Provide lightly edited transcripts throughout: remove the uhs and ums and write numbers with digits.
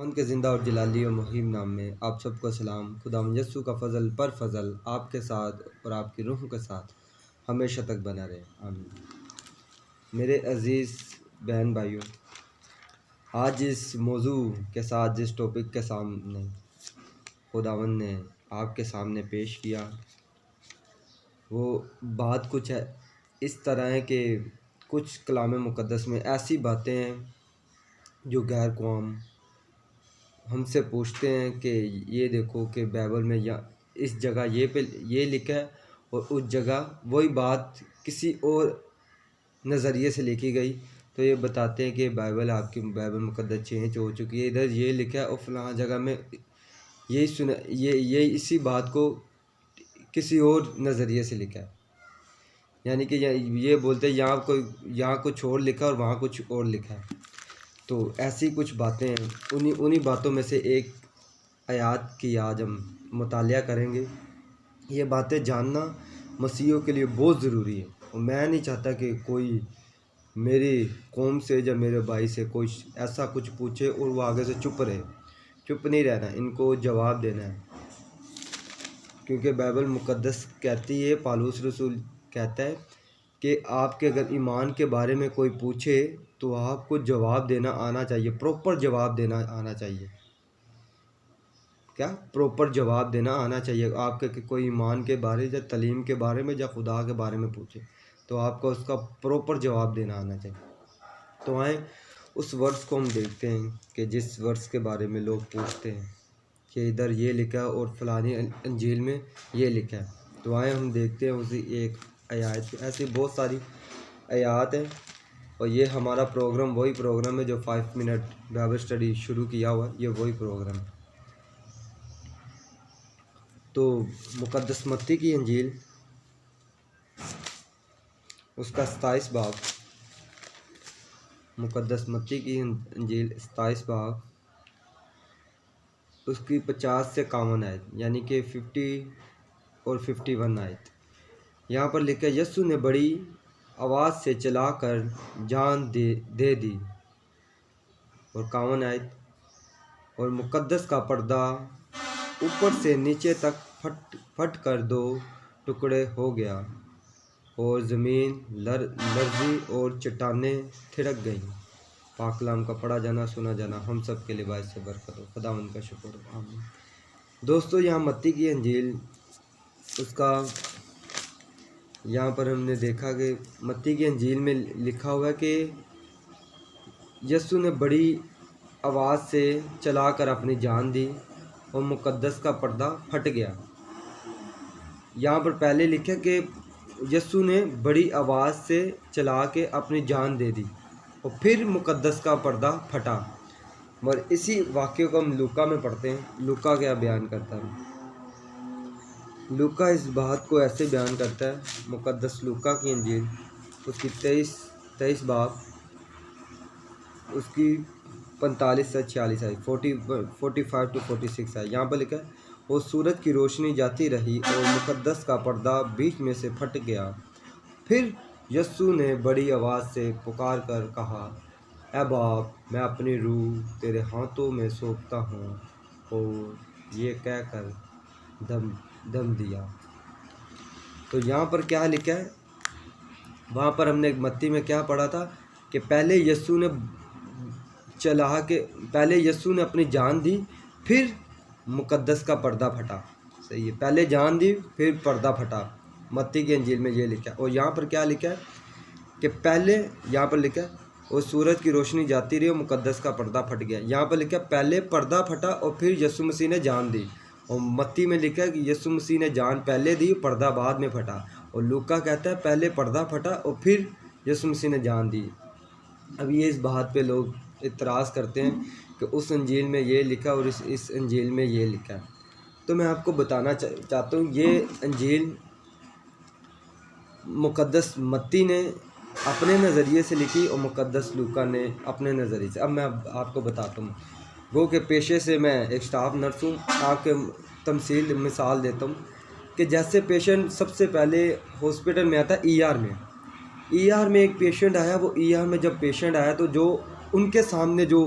उनके ज़िंदा और जलाली और मुहिम नाम में आप सबको सलाम। खुदा यस्सु का फ़ज़ल पर फ़ज़ल आपके साथ और आपकी रूह के साथ हमेशा तक बना रहे, आमीन। मेरे अज़ीज़ बहन भाइयों, आज जिस मौजू के साथ, जिस टॉपिक के सामने खुदावंद ने आपके सामने पेश किया, वो बात कुछ है इस तरह है कि कुछ कलाम मुक़द्दस में ऐसी बातें हैं जो गैर कौम हमसे पूछते हैं कि ये देखो कि बाइबल में या इस जगह ये लिखा है और उस जगह वही बात किसी और नज़रिए से लिखी गई। तो ये बताते हैं कि बाइबल मुक़द्दस चेंज हो चुकी है, इधर ये लिखा है और फलां जगह में ये इसी बात को किसी और नज़रिए से लिखा है। यानी कि ये बोलते हैं यहाँ कुछ और लिखा और वहाँ कुछ और लिखा है। तो ऐसी कुछ बातें हैं, उन्हीं बातों में से एक आयत की आज हम मुतालिया करेंगे। ये बातें जानना मसीहियों के लिए बहुत ज़रूरी है और मैं नहीं चाहता कि कोई मेरी कौम से या मेरे भाई से कोई ऐसा कुछ पूछे और वो आगे से चुप रहे। चुप नहीं रहना, इनको जवाब देना है, क्योंकि बाइबल मुक़द्दस कहती है, पौलुस रसूल कहता है कि आपके अगर ईमान के बारे में कोई पूछे तो आपको जवाब देना आना चाहिए, प्रॉपर जवाब देना आना चाहिए। क्या प्रॉपर जवाब देना आना चाहिए। आपके कोई ईमान के बारे या तलीम के बारे में या खुदा के बारे में पूछे तो आपको उसका प्रॉपर जवाब देना आना चाहिए। तो आए उस वर्ष को हम देखते हैं कि जिस वर्ष के बारे में लोग पूछते हैं कि इधर ये लिखा है और फलानी अंजील में ये लिखा है। तो आए हम देखते हैं उसी एक आयत। ऐसी बहुत सारी आयत है और ये हमारा प्रोग्राम वही प्रोग्राम है जो 5 मिनट बाइबल स्टडी शुरू किया हुआ, ये वही प्रोग्राम है। तो मुक़द्दस मत्ती की अंजील उसका 27 बाब, मुक़द्दस मत्ती की अंजील 27 बाब उसकी 50 से 51 आयत, यानी कि 50 और 51 आयत। यहाँ पर लिखा है, यस्सु ने बड़ी आवाज़ से चलाकर जान दे दी। और 51 आयत, और मुक़द्दस का पर्दा ऊपर से नीचे तक फट कर 2 टुकड़े हो गया और ज़मीन लर्जी और चट्टानें थिरक गईं। पाक कलाम का पढ़ा जाना सुना जाना हम सब के लिए बाइस से बरकत हो। खुदावंद का शुक्र हो, आमीन। दोस्तों, यहाँ मत्ती की अंजील उसका यहाँ पर हमने देखा कि मत्ती की अंजील में लिखा हुआ है कि यस्सु ने बड़ी आवाज़ से चलाकर अपनी जान दी और मुक़द्दस का पर्दा फट गया। यहाँ पर पहले लिखा कि यस्सु ने बड़ी आवाज़ से चला के अपनी जान दे दी और फिर मुक़द्दस का पर्दा फटा। मगर इसी वाक़े को हम लूका में पढ़ते हैं। लूका क्या बयान करता है? लूका इस बात को ऐसे बयान करता है, मुक़द्दस लूका की अंजील उसकी 23 बाब उसकी 45 से 46 है, 45 to 46 है। यहाँ पर लिखा है, और सूरज की रोशनी जाती रही और मुक़द्दस का पर्दा बीच में से फट गया। फिर यस्सु ने बड़ी आवाज़ से पुकार कर कहा, ऐ बाप, मैं अपनी रूह तेरे हाथों में सौंपता हूँ। और ये कहकर दम दिया। तो यहाँ पर क्या लिखा है? वहाँ पर हमने मत्ती में क्या पढ़ा था कि पहले यस्सु ने अपनी जान दी, फिर मुक़द्दस का पर्दा फटा। सही है, पहले जान दी फिर पर्दा फटा। मत्ती की अंजील में ये लिखा है। और यहाँ पर क्या लिखा है कि पहले, यहाँ पर लिखा है, और सूरज की रोशनी जाती रही और मुक़द्दस का पर्दा फट गया। यहाँ पर लिखा है पहले पर्दा फटा और फिर यस्सु मसीह ने जान दी। और मत्ती में लिखा है कि यस्सु मसीह ने जान पहले दी, पर्दा बाद में फटा। और लूका कहता है पहले पर्दा फटा और फिर यस्सु मसीह ने जान दी। अब ये इस बात पे लोग इतराज़ करते हैं कि उस अंजील में ये लिखा और इस अंजील में ये लिखा है। तो मैं आपको बताना चाहता हूँ, ये अंजील मुक़द्दस मत्ती ने अपने नज़रिए से लिखी और मुक़द्दस लूका ने अपने नज़रिए से। अब मैं आपको बताता हूँ। वो के पेशे से मैं एक स्टाफ नर्स हूँ। आपके तमसील मिसाल देता हूँ कि जैसे पेशेंट सबसे पहले हॉस्पिटल में आता है ER में एक पेशेंट आया। वो ER में जब पेशेंट आया तो जो उनके सामने जो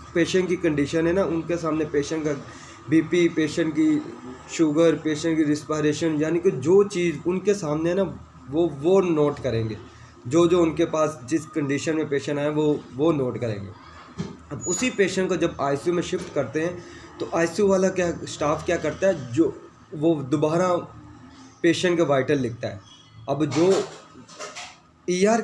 पेशेंट की कंडीशन है ना, उनके सामने पेशेंट का बीपी, पेशेंट की शुगर, पेशेंट की रिस्पायरेशन, यानी कि जो चीज़ उनके सामने है ना वो नोट करेंगे। जो जो उनके पास जिस कंडीशन में पेशेंट आए वो नोट करेंगे। अब उसी पेशेंट को जब आईसीयू में शिफ्ट करते हैं तो आईसीयू वाला क्या स्टाफ क्या करता है, जो वो दोबारा पेशेंट के वाइटल लिखता है। अब जो ईआर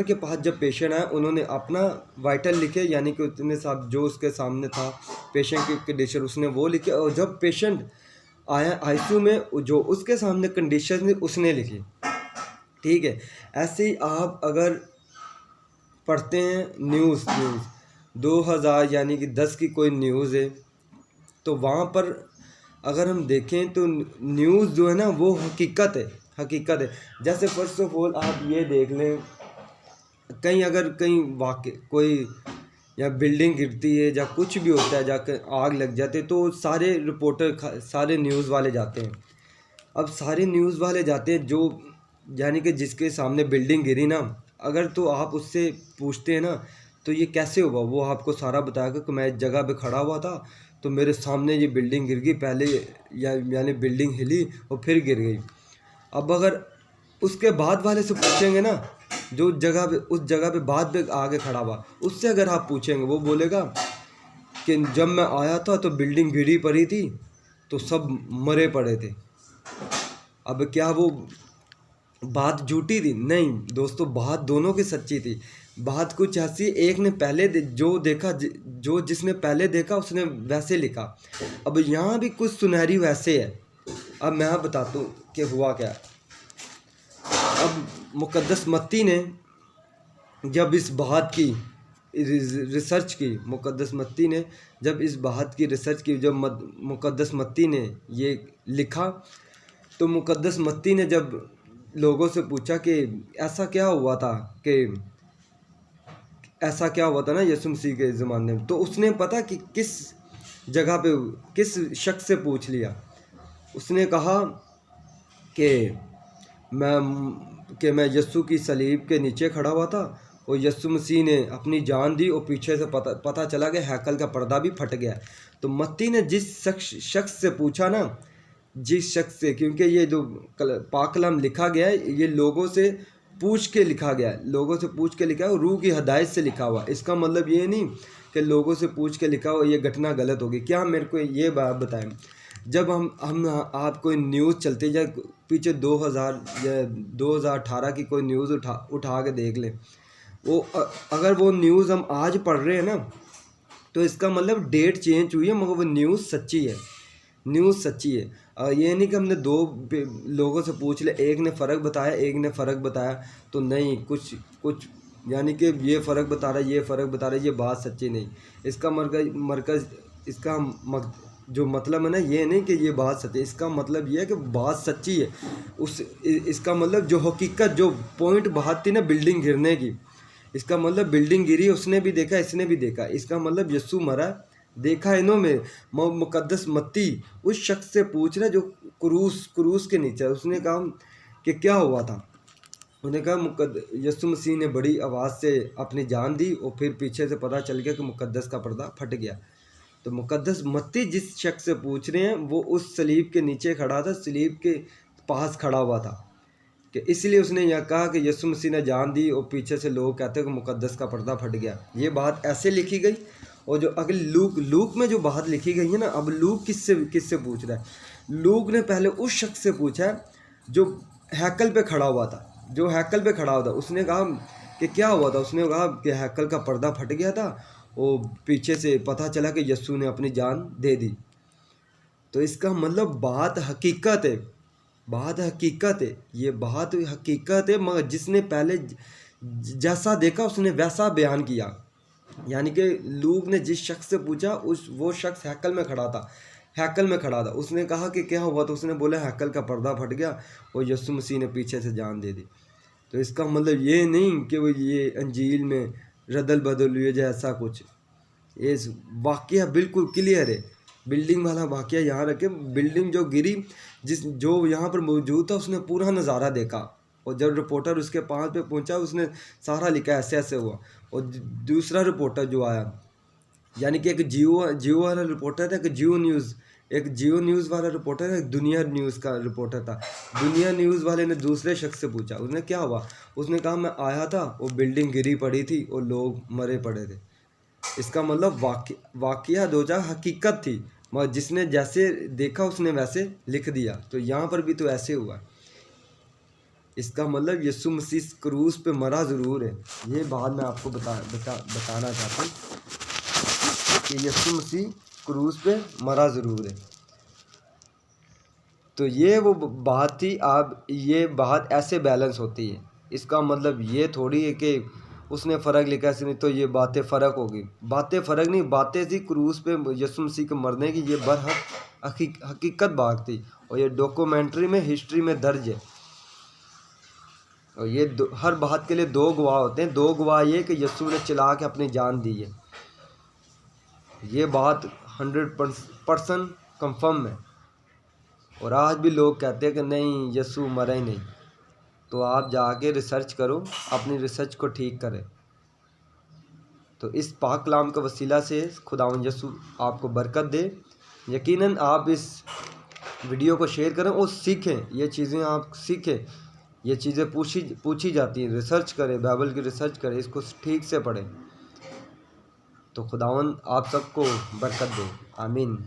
के पास जब पेशेंट आए उन्होंने अपना वाइटल लिखे, यानी कि उतने साथ जो उसके सामने था पेशेंट की कंडीशन उसने वो लिखे, और जब पेशेंट आया आईसीयू में जो उसके सामने कंडीशन थी उसने लिखी। ठीक है, ऐसे ही आप अगर पढ़ते हैं न्यूज़ 2000 यानी कि 10 की कोई न्यूज़ है तो वहाँ पर अगर हम देखें तो न्यूज़ जो है ना वो हकीकत है। जैसे फर्स्ट ऑफ ऑल आप ये देख लें, कहीं वाक़ई कोई या बिल्डिंग गिरती है या कुछ भी होता है, जाकर आग लग जाती है तो सारे रिपोर्टर सारे न्यूज़ वाले जाते हैं। अब सारे न्यूज़ वाले जाते हैं जो यानी कि जिसके सामने बिल्डिंग गिरी ना, अगर तो आप उससे पूछते हैं ना तो ये कैसे हुआ, वो आपको सारा बताएगा कि मैं इस जगह पे खड़ा हुआ था तो मेरे सामने ये बिल्डिंग गिर गई पहले, यानी बिल्डिंग हिली और फिर गिर गई। अब अगर उसके बाद वाले से पूछेंगे ना, जो उस जगह पे बाद में आगे खड़ा हुआ, उससे अगर आप पूछेंगे वो बोलेगा कि जब मैं आया था तो बिल्डिंग गिरी पड़ी थी तो सब मरे पड़े थे। अब क्या वो बात झूठी थी? नहीं दोस्तों, बात दोनों की सच्ची थी। बात कुछ ऐसी, एक ने पहले जो जिसने पहले देखा उसने वैसे लिखा। अब यहाँ भी कुछ सुनहरी वैसे है। अब मैं बताता हूँ कि हुआ क्या। अब मुकद्दस मत्ती ने जब इस बात की रिसर्च की, मुकद्दस मत्ती ने जब इस बात की रिसर्च की, जब मुकद्दस मत्ती ने ये लिखा तो मुकद्दस मत्ती ने जब लोगों से पूछा कि ऐसा क्या हुआ था ना यीशु मसीह के ज़माने में, तो उसने पता कि किस जगह पे किस शख्स से पूछ लिया। उसने कहा कि मैं यीशु की सलीब के नीचे खड़ा हुआ था और यीशु मसीह ने अपनी जान दी और पीछे से पता चला कि हैकल का पर्दा भी फट गया। तो मत्ती ने जिस शख्स से पूछा ना, जिस शख्स से, क्योंकि ये जो पाक कलाम लिखा गया है ये लोगों से पूछ के लिखा गया है, और रूह की हदायत से लिखा हुआ। इसका मतलब ये नहीं कि लोगों से पूछ के लिखा हुआ ये घटना गलत होगी। क्या मेरे को ये बात बताएं, जब हम आप कोई न्यूज़ चलती है, पीछे 2000 या 2018 की कोई न्यूज़ उठा के देख लें, वो अगर वो न्यूज़ हम आज पढ़ रहे हैं ना तो इसका मतलब डेट चेंज हुई है मगर वो न्यूज़ सच्ची है। ये नहीं कि हमने दो लोगों से पूछ ले, एक ने फ़र्क बताया एक ने फ़र्क बताया तो नहीं, कुछ यानी कि ये फ़र्क बता रहा है ये फ़र्क बता रहा है, ये बात सच्ची नहीं। इसका मरकज़ इसका जो मतलब है ना, ये नहीं कि ये बात सच्ची, इसका मतलब ये है कि बात सच्ची है। इसका मतलब जो हकीकत, जो पॉइंट बात थी ना बिल्डिंग गिरने की, इसका मतलब बिल्डिंग गिरी उसने भी देखा इसने भी देखा, इसका मतलब यीशु मरा देखा इन्हों में। मुकद्दस मत्ती उस शख्स से पूछ रहा जो क्रूस के नीचे, उसने कहा कि क्या हुआ था। उन्होंने कहा यीशु मसीह ने बड़ी आवाज़ से अपनी जान दी और फिर पीछे से पता चल गया कि मुकद्दस का पर्दा फट गया। तो मुकद्दस मत्ती जिस शख्स से पूछ रहे हैं वो उस सलीब के नीचे खड़ा था, सलीब के पास खड़ा हुआ था, कि इसलिए उसने यह कहा कि यीशु मसीह ने जान दी और पीछे से लोग कहते हैं कि मुकद्दस का पर्दा फट गया। ये बात ऐसे लिखी गई। और जो अगले लूक में जो बात लिखी गई है ना, अब लूक किससे पूछ रहा है? लूक ने पहले उस शख्स से पूछा जो हैकल पे खड़ा हुआ था, उसने कहा कि क्या हुआ था। उसने कहा कि हैकल का पर्दा फट गया था और पीछे से पता चला कि यीशु ने अपनी जान दे दी। तो इसका मतलब बात हकीकत है, ये बात हकीकत है, मगर जिसने पहले जैसा देखा उसने वैसा बयान किया। यानी कि लूक ने जिस शख्स से पूछा वो शख्स हैकल में खड़ा था, उसने कहा कि क्या हुआ, तो उसने बोला हैकल का पर्दा फट गया और यीशु मसीह ने पीछे से जान दे दी। तो इसका मतलब ये नहीं कि वो ये अंजील में रदल बदल हुई जैसा कुछ, ये वाक़या बिल्कुल क्लियर है। बिल्डिंग वाला वाक़या यहाँ रखे, बिल्डिंग जो गिरी जो यहाँ पर मौजूद था उसने पूरा नज़ारा देखा, और जब रिपोर्टर उसके पास पे पहुँचा उसने सारा लिखा ऐसे ऐसे हुआ। और दूसरा रिपोर्टर जो आया यानी कि एक जियो वाला रिपोर्टर था, एक जियो न्यूज़ वाला रिपोर्टर है, एक दुनिया न्यूज़ का रिपोर्टर था। दुनिया न्यूज़ वाले ने दूसरे शख्स से पूछा, उसने क्या हुआ, उसने कहा मैं आया था, वो बिल्डिंग गिरी पड़ी थी और लोग मरे पड़े थे। इसका मतलब वाकया दो जा हकीकत थी, मगर जिसने जैसे देखा उसने वैसे लिख दिया। तो यहाँ पर भी तो ऐसे हुआ। इसका मतलब यीशु मसीह क्रूस पे मरा ज़रूर है। ये बात मैं आपको बताना चाहता हूँ कि यीशु मसीह क्रूस पे मरा ज़रूर है। तो ये वो बात थी। आप ये बात ऐसे बैलेंस होती है। इसका मतलब ये थोड़ी है कि उसने फ़र्क लिखा ऐसे, नहीं तो ये बातें फ़र्क होगी। बातें फ़र्क नहीं, बातें थी क्रूस पे यीशु मसीह के मरने की, ये हकीकत बात थी। और ये डॉक्यूमेंट्री में, हिस्ट्री में दर्ज है। और ये हर बात के लिए दो गवाह होते हैं। दो गवाह ये कि यीशु ने चिल्ला के अपनी जान दी है। ये बात 100% कंफर्म है। और आज भी लोग कहते हैं कि नहीं, यीशु मरा ही नहीं। तो आप जाके रिसर्च करो, अपनी रिसर्च को ठीक करें। तो इस पाक कलाम का वसीला से खुदावंद यीशु आपको बरकत दे। यकीनन आप इस वीडियो को शेयर करें और सीखें, ये चीज़ें आप सीखें। ये चीज़ें पूछी जाती हैं, रिसर्च करें, बाइबल की रिसर्च करें, इसको ठीक से पढ़ें। तो खुदावंद आप सबको बरकत दे। आमीन।